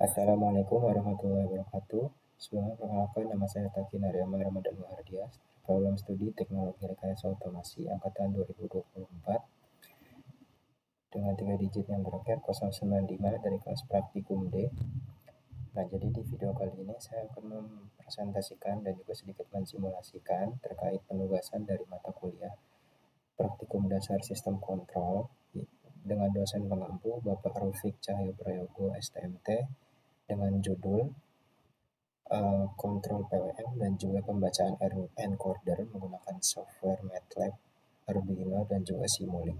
Assalamualaikum warahmatullahi wabarakatuh. Sebelumnya perkenalkan, nama saya Taki Naryama Ramadan Wahardias, Program Studi Teknologi Rekayasa Otomasi Angkatan 2024 dengan 3 digit yang berakhir 095 dari kelas Praktikum D. Nah, jadi di video kali ini saya akan mempresentasikan dan juga sedikit mensimulasikan terkait penugasan dari mata kuliah Praktikum Dasar Sistem Kontrol dengan dosen pengampu Bapak Raufik Cahyo Prayogo STMT dengan judul kontrol PWM dan juga pembacaan encoder menggunakan software MATLAB, Arduino, dan juga Simulink.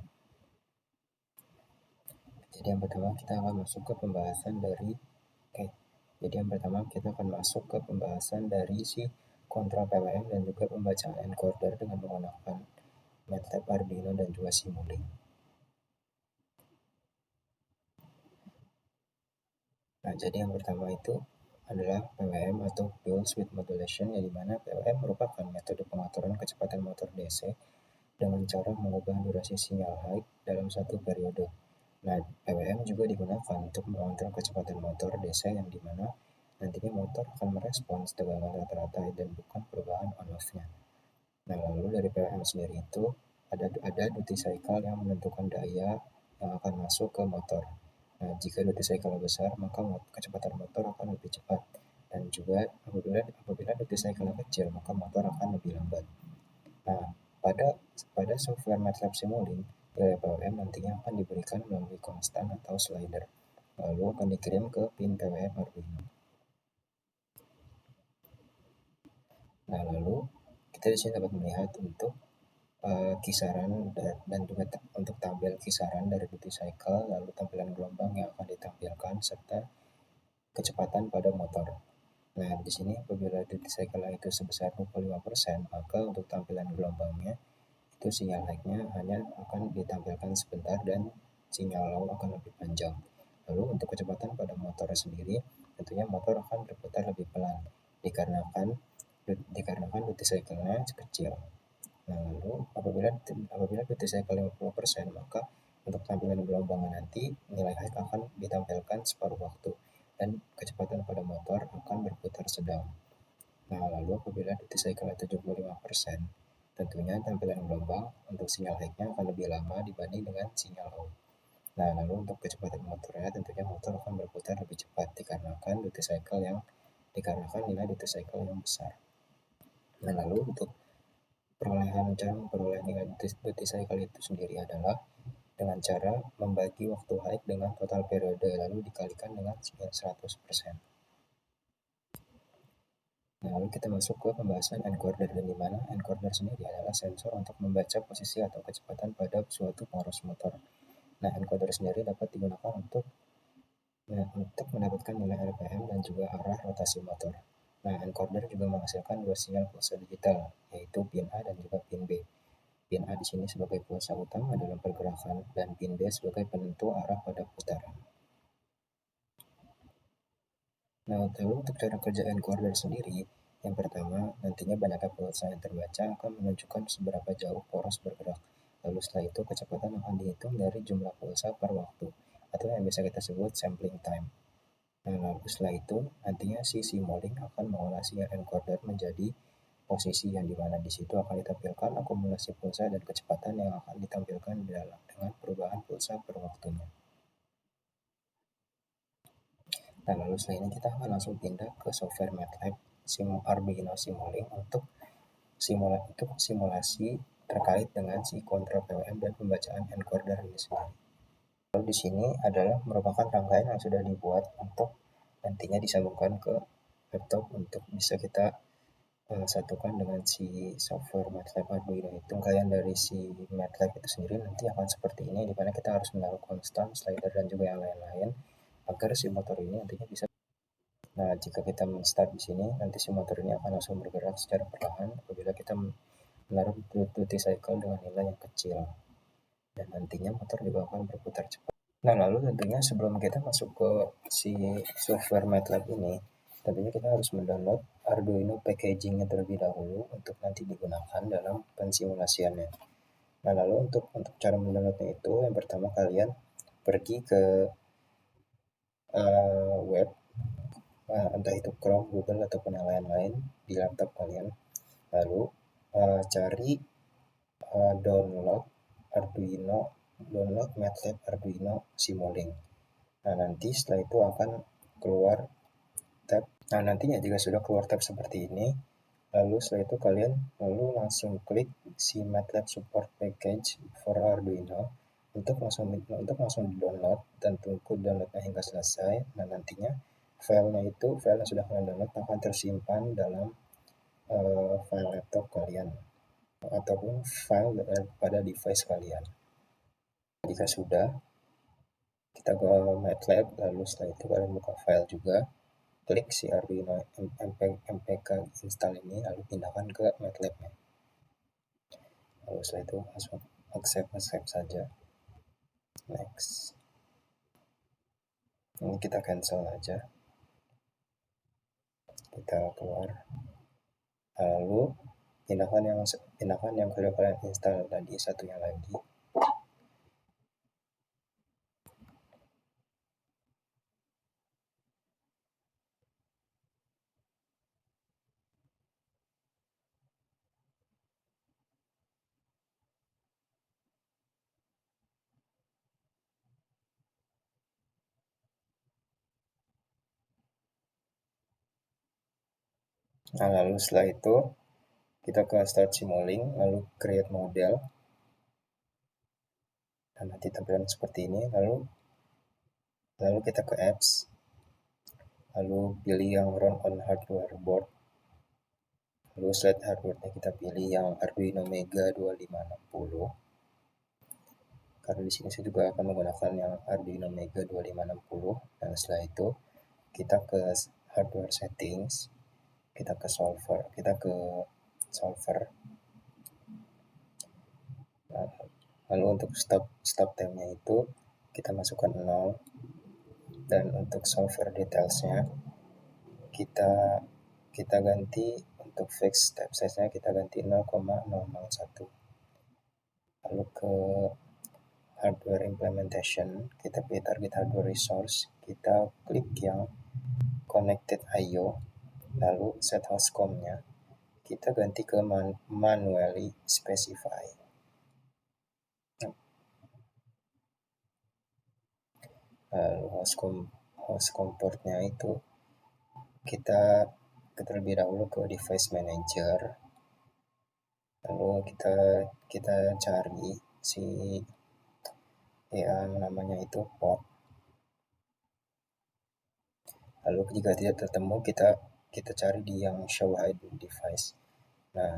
Jadi yang pertama kita akan masuk ke pembahasan dari si kontrol PWM dan juga pembacaan encoder dengan menggunakan MATLAB, Arduino, dan juga Simulink. Nah, jadi yang pertama itu adalah PWM atau Pulse Width Modulation, yang dimana PWM merupakan metode pengaturan kecepatan motor DC dengan cara mengubah durasi sinyal high dalam satu periode. Nah, PWM juga digunakan untuk mengontrol kecepatan motor DC yang dimana nantinya motor akan merespons tegangan rata-rata dan bukan perubahan on-off-nya. Nah, lalu dari PWM sendiri itu ada duty cycle yang menentukan daya yang akan masuk ke motor. Nah, jika duty cycle besar, maka kecepatan motor akan lebih cepat. Dan juga apabila duty cycle kecil, maka motor akan lebih lambat. Nah, pada software MATLAB Simulink, nilai PWM nantinya akan diberikan melalui konstan atau slider, lalu akan dikirim ke pin PWM Arduino. Nah, lalu kita di sini dapat melihat untuk kisaran dan juga untuk tabel kisaran dari duty cycle, lalu tampilan gelombang yang akan ditampilkan serta kecepatan pada motor. Nah, di sini apabila duty cycle itu sebesar 25%, maka untuk tampilan gelombangnya itu sinyal high-nya hanya akan ditampilkan sebentar dan sinyal low akan lebih panjang. Lalu untuk kecepatan pada motor sendiri, tentunya motor akan berputar lebih pelan dikarenakan duty cycle-nya kecil. Nah, lalu apabila duty cycle 50%, maka untuk tampilan gelombang nanti nilai high akan ditampilkan separuh waktu dan kecepatan pada motor akan berputar sedang. Nah, lalu apabila duty cycle 75%, tentunya tampilan gelombang untuk sinyal high-nya akan lebih lama dibanding dengan sinyal low. Nah, lalu untuk kecepatan motornya, tentunya motor akan berputar lebih cepat dikarenakan nilai duty cycle yang besar. Nah, lalu untuk memperoleh nilai duty cycle itu sendiri adalah dengan cara membagi waktu high dengan total periode lalu dikalikan dengan 100%. Nah, lalu kita masuk ke pembahasan encoder, dan di mana encoder sendiri adalah sensor untuk membaca posisi atau kecepatan pada suatu poros motor. Nah, encoder sendiri dapat digunakan untuk mendapatkan nilai RPM dan juga arah rotasi motor. Nah, encoder juga menghasilkan dua sinyal pulsa digital, yaitu pin A dan juga pin B. Pin A di sini sebagai pulsa utama dalam pergerakan dan pin B sebagai penentu arah pada putaran. Nah, lalu untuk cara kerja encoder sendiri, yang pertama, nantinya banyaknya pulsa yang terbaca akan menunjukkan seberapa jauh poros bergerak. Lalu setelah itu kecepatan akan dihitung dari jumlah pulsa per waktu, atau yang biasa kita sebut sampling time. Nah, lalu setelah itu nantinya si Simulink akan mengolah sinyal encoder menjadi posisi yang dimana di situ akan ditampilkan akumulasi pulsa dan kecepatan yang akan ditampilkan dengan perubahan pulsa per waktunya. Nah, lalu setelah ini kita akan langsung pindah ke software MATLAB Arduino Simulink untuk simulasi terkait dengan si kontrol PWM dan pembacaan encoder ini sendiri. Lalu di sini adalah merupakan rangkaian yang sudah dibuat untuk nantinya disambungkan ke laptop untuk bisa kita satukan dengan si software MATLAB Arduino itu. Rangkaian dari si MATLAB itu sendiri nanti akan seperti ini, di mana kita harus menaruh konstan, slider, dan juga yang lain-lain agar si motor ini nantinya bisa. Nah, jika kita men-start di sini, nanti si motor ini akan langsung bergerak secara perlahan apabila kita menaruh duty cycle dengan nilai yang kecil. Dan nantinya motor juga akan berputar cepat. Nah, lalu tentunya sebelum kita masuk ke si software MATLAB ini, tentunya kita harus mendownload Arduino packagingnya terlebih dahulu untuk nanti digunakan dalam pensimulasiannya. Nah, lalu untuk cara mendownloadnya itu, yang pertama kalian pergi ke web entah itu Chrome, Google ataupun yang lain-lain di laptop kalian. Lalu cari download Arduino, download MATLAB Arduino Simulink. Nah, nanti setelah itu akan keluar tab. Nah, nantinya jika sudah keluar tab seperti ini, lalu setelah itu kalian langsung klik si MATLAB support package for Arduino untuk langsung di-download dan tunggu downloadnya hingga selesai. Nah, nantinya file yang sudah kalian download akan tersimpan dalam file laptop kalian ataupun file pada device kalian. Jika sudah, kita ke MATLAB, lalu setelah itu kalian buka file juga, klik si Arduino MPK install ini, lalu pindahkan ke MATLAB-nya. Lalu setelah itu langsung accept saja. Next. Ini kita cancel aja. Kita keluar. Lalu pindahkan yang sudah kalian install tadi satunya lagi. Nah, lalu setelah itu kita ke start Simulink, lalu create model. Dan nanti tampilan seperti ini. Lalu kita ke apps, lalu pilih yang run on hardware board. Lalu slide hardware-nya kita pilih yang Arduino Mega 2560. Karena di sini saya juga akan menggunakan yang Arduino Mega 2560. Dan setelah itu kita ke hardware settings, kita ke solver. Nah, lalu untuk stop time-nya itu kita masukkan 0, dan untuk solver details-nya kita ganti, untuk fix step size-nya kita ganti 0,001. Lalu ke hardware implementation, kita pilih target hardware resource, kita klik yang connected IO, lalu set host com-nya kita ganti ke manually specify. Lalu host com portnya itu kita terlebih dahulu ke device manager, lalu kita cari si yang namanya itu port. Lalu jika tidak ketemu, kita cari di yang show hide device. Nah,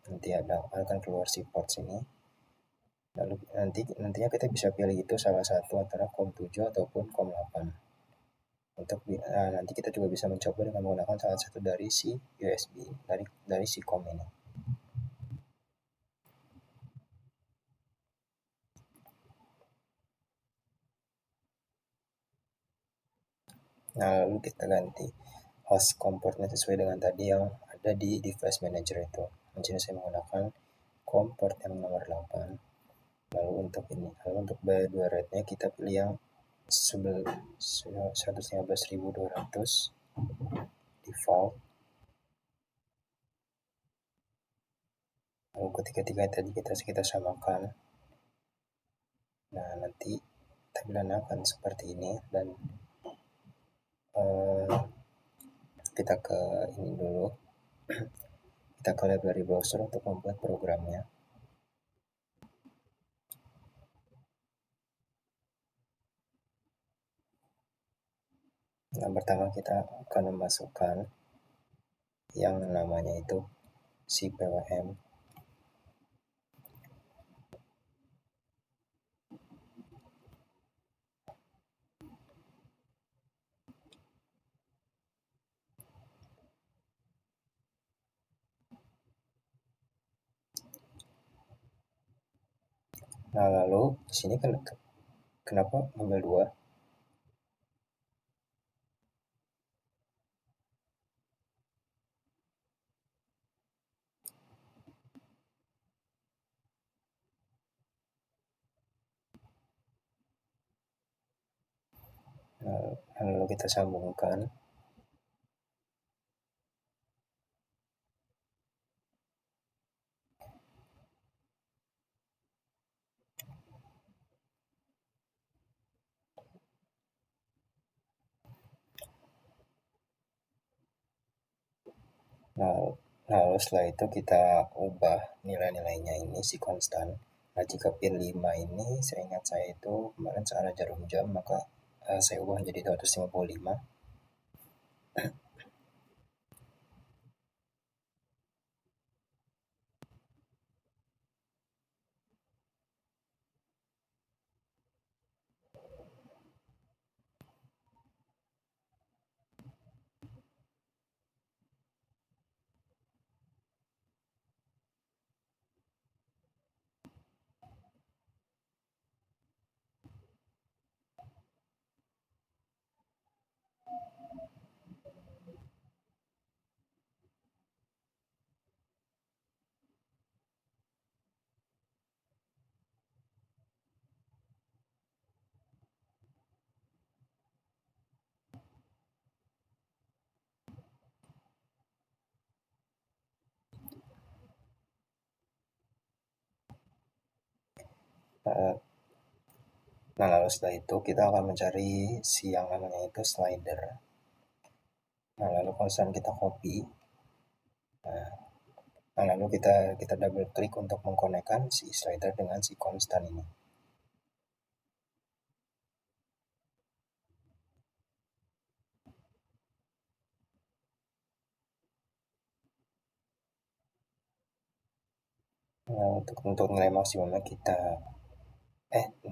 nanti akan keluar si port sini. Lalu nantinya kita bisa pilih itu salah satu antara COM7 ataupun COM8. Nanti kita juga bisa mencoba dengan menggunakan salah satu dari si USB dari si COM ini. Nah, lalu kita ganti host komportnya sesuai dengan tadi yang ada di device manager itu. Di sini saya menggunakan komport yang nomor 8. Lalu untuk baudrite rate-nya kita pilih yang 115.200 default. Lalu ketiga tadi kita samakan. Nah, nanti tampilan akan seperti ini, dan kita ke ini dulu. Kita ke library browser untuk membuat programnya. Yang pertama kita akan memasukkan yang namanya itu si PWM. Nah, lalu di sini kenapa ambil 2? Lalu kita sambungkan. Nah, lalu setelah itu kita ubah nilai-nilainya ini si konstan. Nah, jika pin 5 ini saya ingat saya itu kemarin searah jarum jam, maka saya ubah menjadi 255. Eh, Nah, lalu setelah itu kita akan mencari si yang namanya itu slider. Nah, lalu konstan kita copy. Nah, lalu kita double klik untuk mengkonekkan si slider dengan si konstan ini. Nah, untuk nilai maksimumnya kita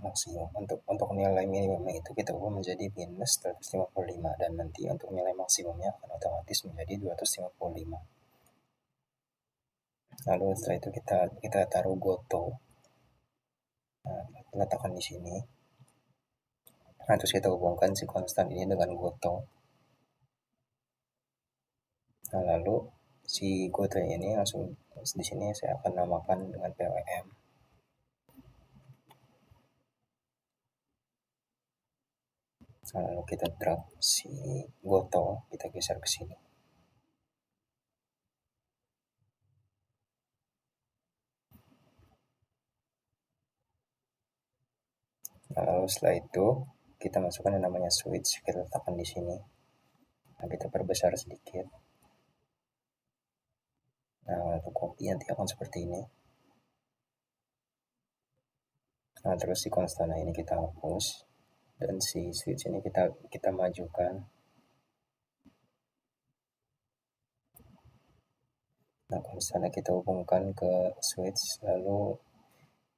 maksimum untuk nilai minimumnya itu kita ubah menjadi minus 155, dan nanti untuk nilai maksimumnya akan otomatis menjadi 255. Lalu setelah itu kita taruh goto. Nah, letakkan di sini. Nah, terus kita hubungkan si konstan ini dengan goto. Nah, lalu si goto ini langsung di sini saya akan namakan dengan PWM. Nah, lalu kita drag si goto, kita geser ke sini. Nah, lalu setelah itu kita masukkan yang namanya switch, kita letakkan di sini. Nah, kita perbesar sedikit. Nah, untuk copy nanti akan seperti ini. Nah, terus si konstana ini kita hapus, dan si switch ini kita majukan. Nah, konstana kita hubungkan ke switch, lalu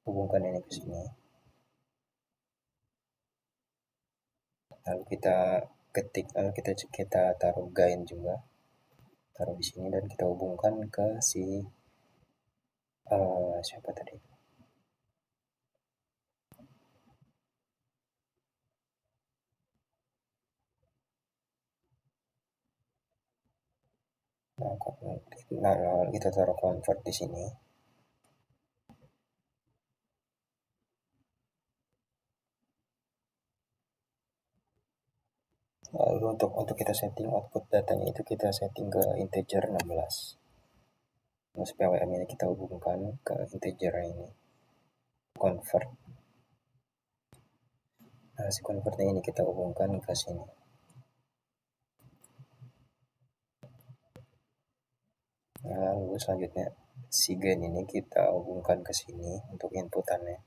hubungkan ini ke sini. Lalu kita ketik, lalu kita taruh gain juga, taruh di sini, dan kita hubungkan ke si siapa tadi. Nah, kita taruh convert di sini. Lalu untuk kita setting output datanya itu kita setting ke integer 16. Terus PWM ini kita hubungkan ke integer ini, convert. Nah, si convertnya ini kita hubungkan ke sini. Nah, lalu selanjutnya si gain ini kita hubungkan ke sini untuk inputannya.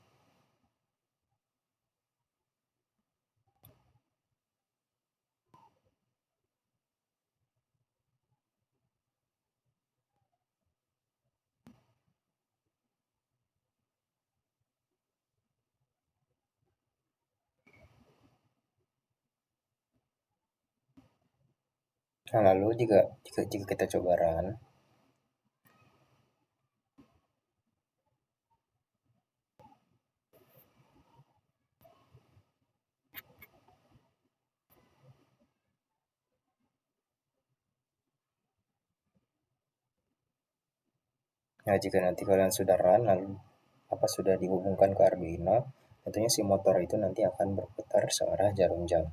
Nah, lalu jika kita coba run, nah jika nanti kalian sudah run lalu sudah dihubungkan ke Arduino, tentunya si motor itu nanti akan berputar searah jarum jam.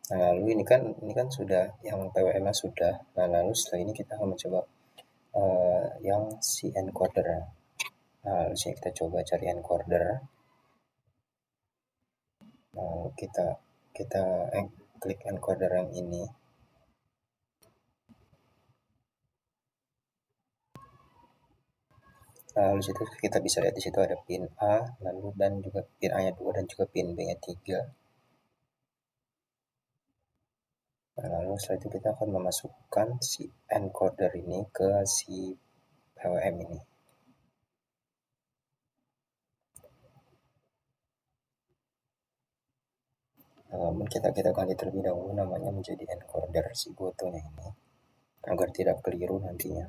Nah, lalu ini kan sudah yang PWM-nya sudah. Nah, lalu setelah ini kita akan mencoba yang si encoder. Nah, lalu sini kita coba cari encoder. Lalu kita kita klik encoder yang ini. Lalu situ kita bisa lihat di situ ada pin A, lalu dan juga pin A-nya 2 dan juga pin B-nya 3. Nah, lalu setelah itu kita akan memasukkan si encoder ini ke si PWM ini. Namun kita ganti terlebih dahulu namanya menjadi encoder si Goto-nya ini agar tidak keliru nantinya.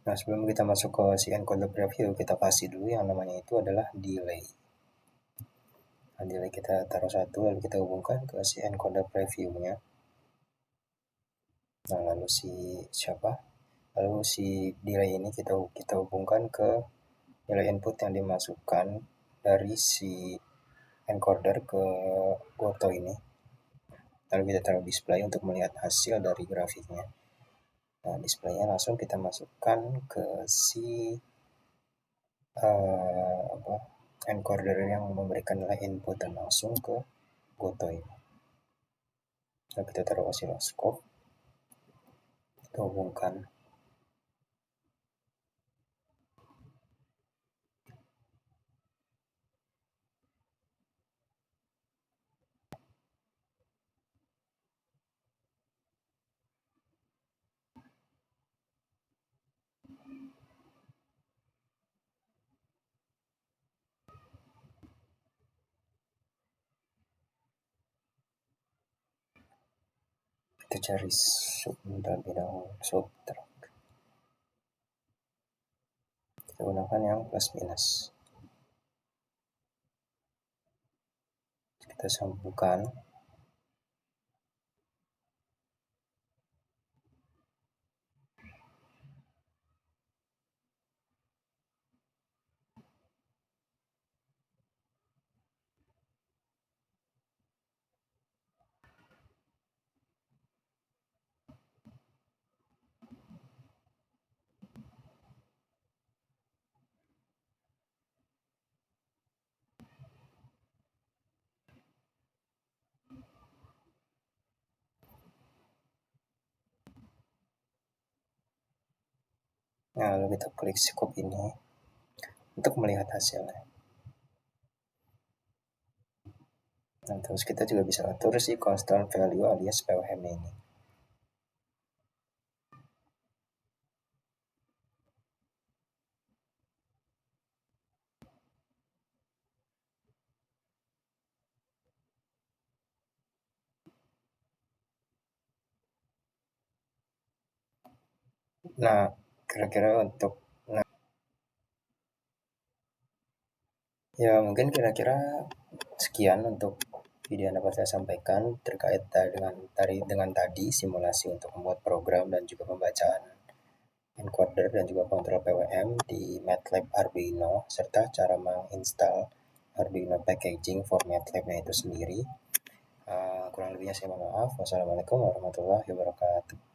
Nah, sebelum kita masuk ke si encoder preview, kita kasih dulu yang namanya itu adalah delay. Nah, delay kita taruh 1, lalu kita hubungkan ke si encoder preview-nya. Nah, lalu lalu si delay ini kita hubungkan ke nilai input yang dimasukkan dari si encoder ke Goto ini. Lalu kita taruh display untuk melihat hasil dari grafiknya. Nah, displaynya langsung kita masukkan ke si encoder yang memberikan nilai input dan langsung ke Goto ini. Lalu kita taruh oscilloscope, kita hubungkan. Kita cari sub terlebih dahulu, subtract. Kita gunakan yang plus minus. Kita sambungkan. Nah, lalu kita klik scope ini untuk melihat hasilnya. Nah, terus kita juga bisa atur si constant value alias PWM ini. Nah, kira-kira untuk ya mungkin kira-kira sekian untuk video yang dapat saya sampaikan terkait dengan tadi simulasi untuk membuat program dan juga pembacaan encoder dan juga kontrol PWM di MATLAB Arduino serta cara menginstal Arduino packaging for MATLAB-nya itu sendiri. Kurang lebihnya saya mohon maaf. Wassalamualaikum warahmatullahi wabarakatuh.